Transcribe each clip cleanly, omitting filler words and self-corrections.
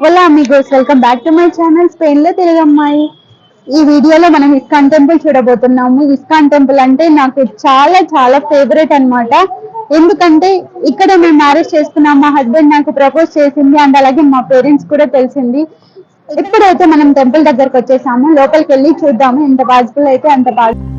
Hello Amigos, welcome back to my channel Spain లో తెలుగు అమ్మాయి. ఈ వీడియోలో మనం ఇస్కాన్ టెంపుల్ చూడబోతున్నాము. ఇస్కాన్ టెంపుల్ అంటే నాకు చాలా చాలా ఫేవరెట్ అన్నమాట. ఎందుకంటే ఇక్కడ మేము మ్యారేజ్ చేసుకున్నాం, మా హస్బెండ్ నాకు ప్రపోజ్ చేసింది అండ్ అలాగే మా పేరెంట్స్ కూడా తెలిసింది. ఇప్పుడైతే మనం టెంపుల్ దగ్గరకు వచ్చేసాము, లోపలికి వెళ్ళి చూద్దాము. ఎంత పాసిబుల్ అయితే అంత పాసిబుల్.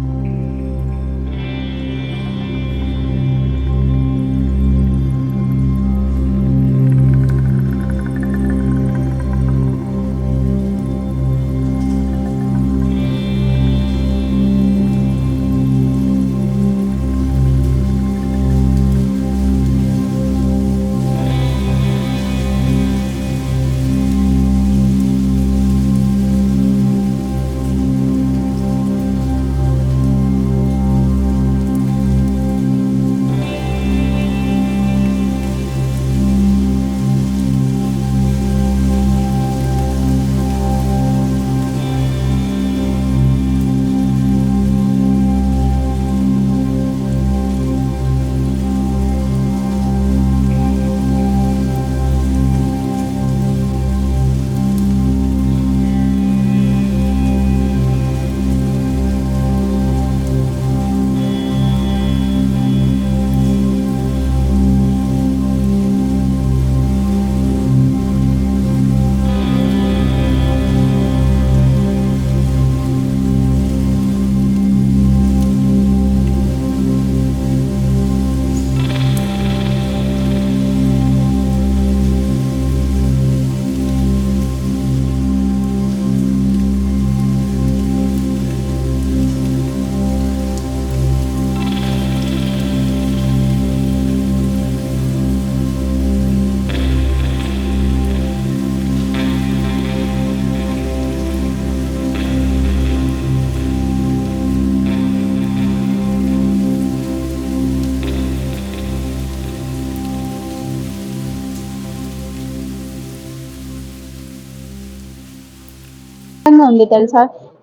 ఉంది తెలుసా,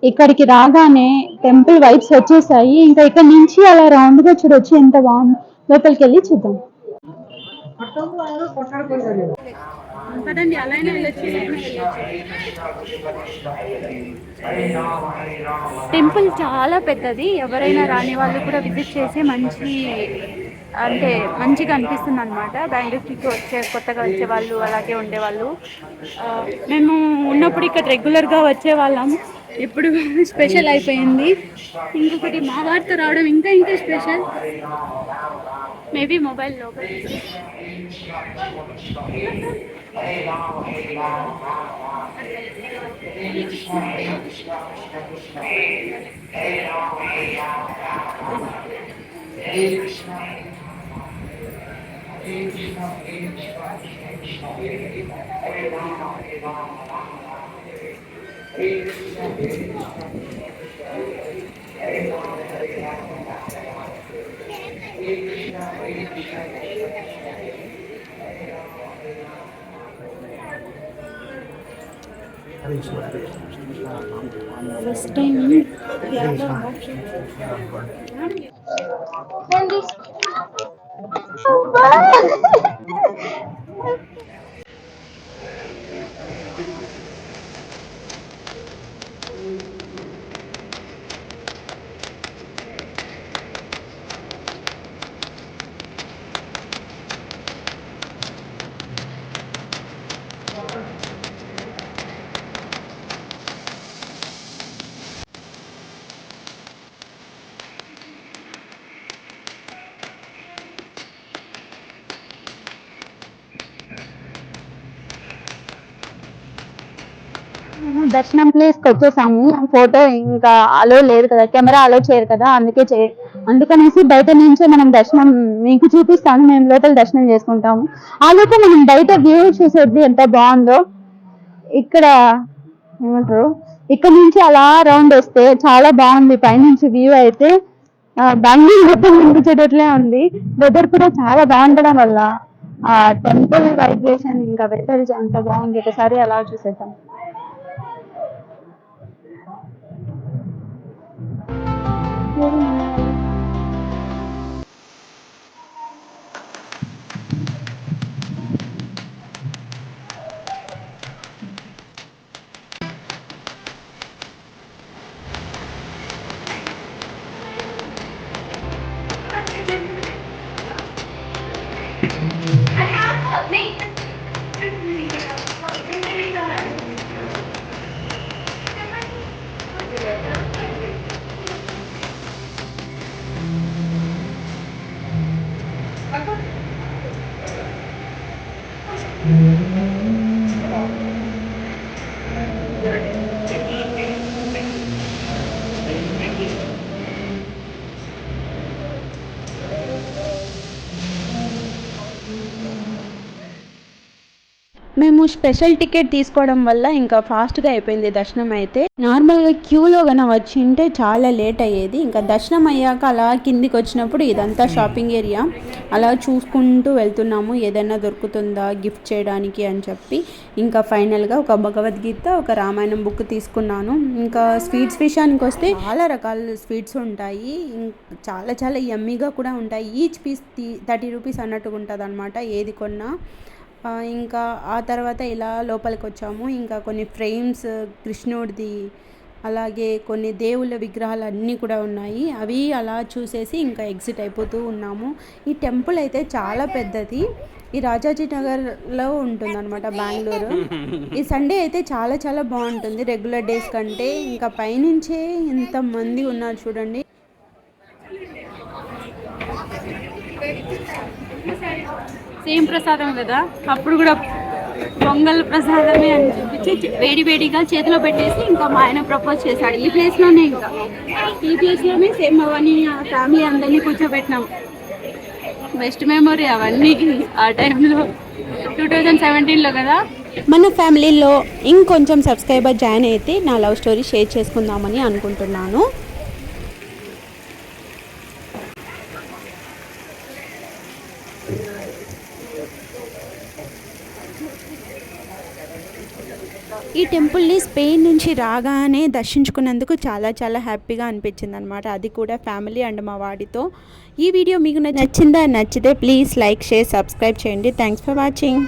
ఇక్కడికి రాగానే టెంపుల్ వైబ్స్ వచ్చేసాయి. ఇంకా ఇక్కడ నుంచి అలా రౌండ్ గా చూడొచ్చు, ఎంత బాగుంది. లోపలికి వెళ్ళి చూద్దాం. టెంపుల్ చాలా పెద్దది, ఎవరైనా రాని వాళ్ళు కూడా విజిట్ చేసి అంటే మంచిగా అనిపిస్తుంది అనమాట. బెంగళూరుకి కొత్తగా వచ్చే వాళ్ళు అలాగే ఉండేవాళ్ళు. మేము ఉన్నప్పుడు ఇక్కడ రెగ్యులర్గా వచ్చే వాళ్ళం, ఇప్పుడు స్పెషల్ అయిపోయింది. ఇంకొకటి మా వారితో రావడం ఇంకా ఇంకా స్పెషల్. మేబీ మొబైల్లో ఫస్ట్ టైం దర్శనం ప్లేస్ కి వచ్చేసాము. ఫోటో ఇంకా అలో లేదు కదా, కెమెరా అలో చేయరు కదా, అందుకనేసి బయట నుంచే మనం దర్శనం మీకు చూపిస్తాను. మేము లోపల దర్శనం చేసుకుంటాము. ఆలోపు మనం బయట వ్యూ చూసేది ఎంత బాగుందో. ఇక్కడ ఏమంటారు, ఇక్కడ నుంచి అలా రౌండ్ వస్తే చాలా బాగుంది. పైనుంచి వ్యూ అయితే బెంగళూరు మొత్తం కనిపించేటట్లే ఉంది. వెదర్ కూడా చాలా బాగుండడం వల్ల ఆ టెంపుల్ వైబ్రేషన్ ఇంకా వెదర్ అంత బాగుంది. ఒకసారి అలా చూసేద్దాం. మేము స్పెషల్ టికెట్ తీసుకోవడం వల్ల ఇంకా ఫాస్ట్గా అయిపోయింది దర్శనం అయితే. నార్మల్గా క్యూలో కన్నా వచ్చి ఉంటే చాలా లేట్ అయ్యేది. ఇంకా దర్శనం అయ్యాక అలా కిందికి వచ్చినప్పుడు ఇదంతా షాపింగ్ ఏరియా, అలా చూసుకుంటూ వెళ్తున్నాము ఏదైనా దొరుకుతుందా గిఫ్ట్ చేయడానికి అని చెప్పి. ఇంకా ఫైనల్గా ఒక భగవద్గీత, ఒక రామాయణం బుక్ తీసుకున్నాను. ఇంకా స్వీట్స్ విషయానికి వస్తే చాలా రకాల స్వీట్స్ ఉంటాయి, చాలా చాలా యమ్మీగా కూడా ఉంటాయి. ఈచ్ పీస్ 30 రూపీస్ అన్నట్టుగా ఉంటుంది అనమాట ఏది కొన్నా. ఇంకా ఆ తర్వాత ఇలా లోపలికి వచ్చాము. ఇంకా కొన్ని ఫ్రేమ్స్ కృష్ణుడిది, అలాగే కొన్ని దేవుళ్ళ విగ్రహాలు అన్నీ కూడా ఉన్నాయి. అవి అలా చూసేసి ఇంకా ఎగ్జిట్ అయిపోతూ ఉన్నాము. ఈ టెంపుల్ అయితే చాలా పెద్దది. ఈ రాజాజీ నగర్లో ఉంటుంది అనమాట, బెంగళూరు. ఈ సండే అయితే చాలా చాలా బాగుంటుంది రెగ్యులర్ డేస్ కంటే. ఇంకా పైనుంచే ఎంతమంది ఉన్నారు చూడండి. సేమ్ ప్రసాదం కదా, అప్పుడు కూడా పొంగల్ ప్రసాదమే అని చూపించి వేడి వేడిగా చేతిలో పెట్టేసి ఇంకా మా ఆయన ప్రపోజ్ చేశాడు ఈ ప్లేస్లోనే. ఇంకా ఈ ప్లేస్లోనే సేమ్ అవన్నీ ఫ్యామిలీ అందరినీ కూర్చోబెట్టినాం. బెస్ట్ మెమొరీ అవన్నీ ఆ టైంలో 2017లో కదా. మన ఫ్యామిలీలో ఇంకొంచెం సబ్స్క్రైబర్ జాయిన్ అయితే నా లవ్ స్టోరీ షేర్ చేసుకుందామని అనుకుంటున్నాను. ఈ టెంపుల్ని స్పెయిన్ నుంచి రాగానే దర్శించుకున్నందుకు చాలా చాలా హ్యాపీగా అనిపించింది అనమాట, అది కూడా ఫ్యామిలీ అండ్ మా వాడితో. ఈ వీడియో మీకు నచ్చిందా? నచ్చితే ప్లీజ్ లైక్, షేర్, సబ్స్క్రైబ్ చేయండి. Thanks for watching.